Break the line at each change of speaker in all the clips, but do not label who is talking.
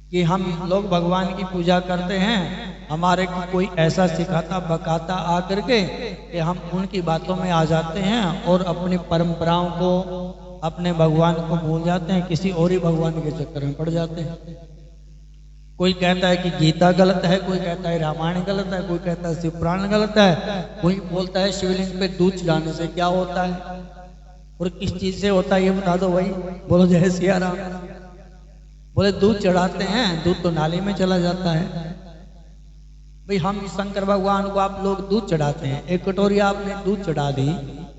कि हम लोग भगवान की पूजा करते हैं, हमारे को कोई ऐसा सिखाता बकाता आकर के कि हम उनकी बातों में आ जाते हैं और अपनी परंपराओं को, अपने भगवान को भूल जाते हैं, किसी और ही भगवान के चक्कर में पड़ जाते हैं। कोई कहता है कि गीता गलत है, कोई कहता है रामायण गलत है, कोई कहता है शिव पुराण गलत है, कोई बोलता है शिवलिंग पे दूध चढ़ाने से क्या होता है और किस चीज से होता है ये बता दो भाई। बोलो जय सिया राम। बोले दूध चढ़ाते हैं, दूध तो नाली में चला जाता है। भाई हम शंकर भगवान को आप लोग दूध चढ़ाते हैं, एक कटोरी आपने दूध चढ़ा दी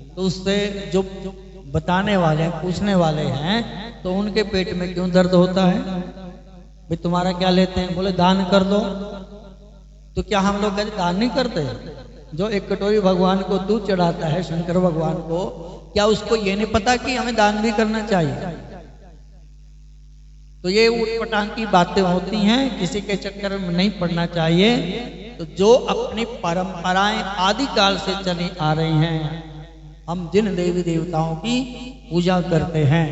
तो उससे जो बताने वाले हैं, पूछने वाले हैं, तो उनके पेट में क्यों दर्द होता है? भाई तुम्हारा क्या लेते हैं? बोले दान कर दो। तो क्या हम लोग कहते दान नहीं करते? जो एक कटोरी भगवान को दूध चढ़ाता है, शंकर भगवान को, क्या उसको ये नहीं पता कि हमें दान भी करना चाहिए? तो ये उटपटांग की बातें होती हैं, किसी के चक्कर में नहीं पड़ना चाहिए। तो जो अपनी परंपराएं आदिकाल से चली आ रही हैं, हम जिन देवी देवताओं की पूजा करते हैं,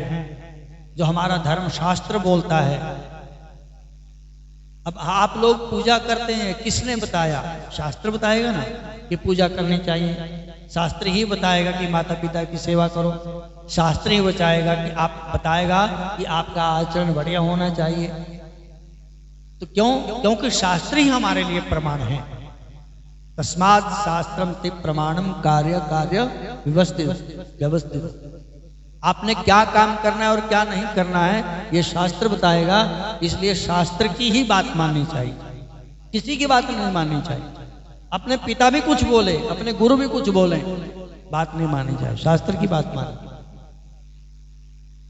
जो हमारा धर्म शास्त्र बोलता है। अब आप लोग पूजा करते हैं, किसने बताया? शास्त्र बताएगा ना कि पूजा करनी चाहिए। शास्त्र ही बताएगा कि माता पिता की सेवा करो। शास्त्र ही बताएगा कि आपका आचरण बढ़िया होना चाहिए। तो क्योंकि शास्त्र ही हमारे लिए प्रमाण है। तस्मात् शास्त्रम ते प्रमाणम कार्य कार्य व्यवस्थित। आपने क्या काम करना है और क्या नहीं करना है ये शास्त्र बताएगा। इसलिए शास्त्र की ही बात माननी चाहिए, किसी की बात नहीं माननी चाहिए। अपने पिता भी कुछ बोले, अपने गुरु भी कुछ बोले, बात नहीं माननी चाहिए, शास्त्र की बात माननी।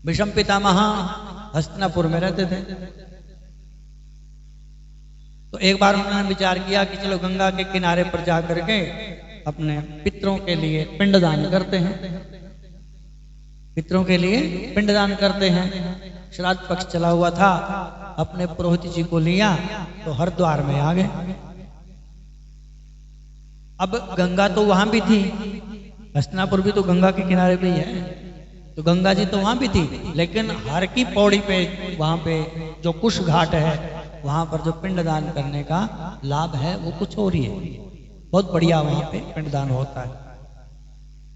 भीष्म पितामह हस्तिनापुर में रहते थे। तो एक बार उन्होंने विचार किया कि चलो गंगा के किनारे पर जाकर के अपने पितरों के लिए पिंडदान करते हैं। पितरों के लिए पिंडदान करते हैं। श्राद्ध पक्ष चला हुआ था, अपने पुरोहित जी को लिया तो हरिद्वार में आ गए। अब गंगा तो वहां भी थी, हस्तिनापुर भी तो गंगा के किनारे पे ही है, तो गंगा जी तो वहां भी थी, लेकिन हर की पौड़ी पे वहां पे जो कुश घाट है, वहां पर जो पिंडदान करने का लाभ है वो कुछ और ही है। बहुत बढ़िया वहां पे पिंडदान होता है।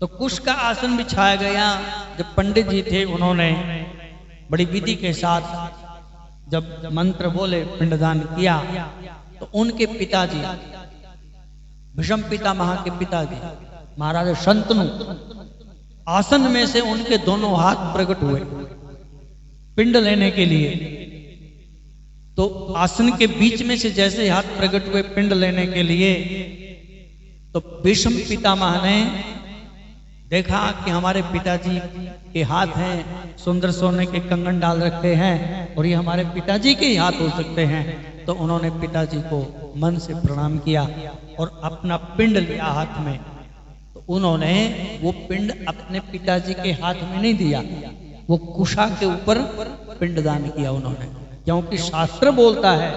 तो कुश का आसन बिछाया गया। जब पंडित जी थे उन्होंने बड़ी विधि के साथ जब मंत्र बोले, पिंडदान किया, तो उनके पिताजी, भीष्म पितामह के पिताजी महाराज शंतनु, आसन में से उनके दोनों हाथ प्रकट हुए पिंड लेने के लिए। तो आसन के बीच में से जैसे हाथ प्रकट हुए पिंड लेने के लिए, तो भीष्म पितामह ने देखा कि हमारे पिताजी के हाथ हैं, सुंदर सोने के कंगन डाल रखे हैं और ये हमारे पिताजी के ही हाथ हो सकते हैं। तो उन्होंने पिताजी को मन से प्रणाम किया और अपना पिंड लिया हाथ में। तो उन्होंने वो पिंड अपने पिताजी के हाथ में नहीं दिया, वो कुशा के ऊपर पिंडदान किया उन्होंने, क्योंकि शास्त्र बोलता है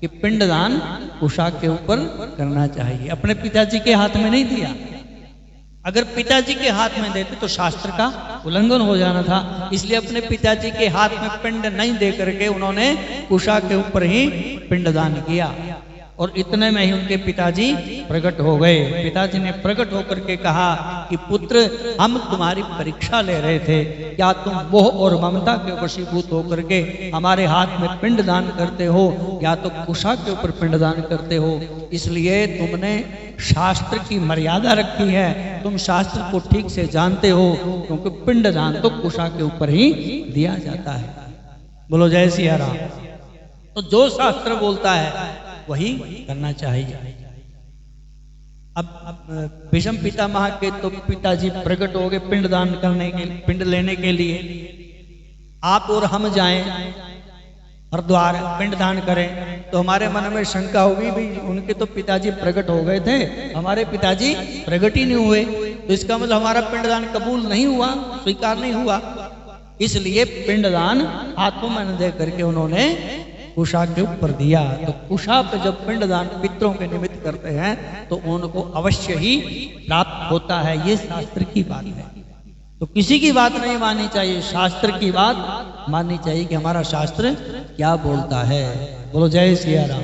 कि पिंडदान कुशा के ऊपर करना चाहिए। अपने पिताजी के हाथ में नहीं दिया। अगर पिताजी के हाथ में देते तो शास्त्र का उल्लंघन हो जाना था। इसलिए अपने पिताजी के हाथ में पिंड नहीं दे करके उन्होंने कुशा के ऊपर ही पिंडदान किया। और इतने में ही उनके पिताजी प्रकट हो गए। पिताजी ने प्रकट होकर के कहा कि पुत्र, हम तुम्हारी परीक्षा ले रहे थे, क्या तुम मोह और ममता के वशीभूत होकर के हमारे हाथ में पिंडदान करते हो या तो कुशा के ऊपर पिंडदान करते हो। इसलिए तुमने शास्त्र की मर्यादा रखी है, तुम शास्त्र को ठीक से जानते हो, क्योंकि पिंडदान तो कुशा के ऊपर ही दिया जाता है। बोलो जय सिया राम। तो जो शास्त्र बोलता है वही करना चाहिए। अब भीष्म पितामह के तो पिताजी प्रकट हो गए पिंडदान करने के, पिंड लेने के लिए। आप और हम जाएं हरिद्वार पिंडदान करें तो हमारे मन में शंका होगी, भी उनके तो पिताजी प्रकट हो गए थे, हमारे पिताजी प्रकट ही नहीं हुए, तो इसका मतलब हमारा पिंडदान कबूल नहीं हुआ, स्वीकार नहीं हुआ। इसलिए पिंडदान हाथों में न दे करके उन्होंने कुशा के ऊपर दिया। तो कुशा पे जब पिंडदान पितरों के निमित्त करते हैं तो उनको अवश्य ही प्राप्त होता है। ये शास्त्र की बात है, तो किसी की बात नहीं माननी चाहिए, शास्त्र की बात माननी चाहिए कि हमारा शास्त्र क्या बोलता है। बोलो जय सिया राम।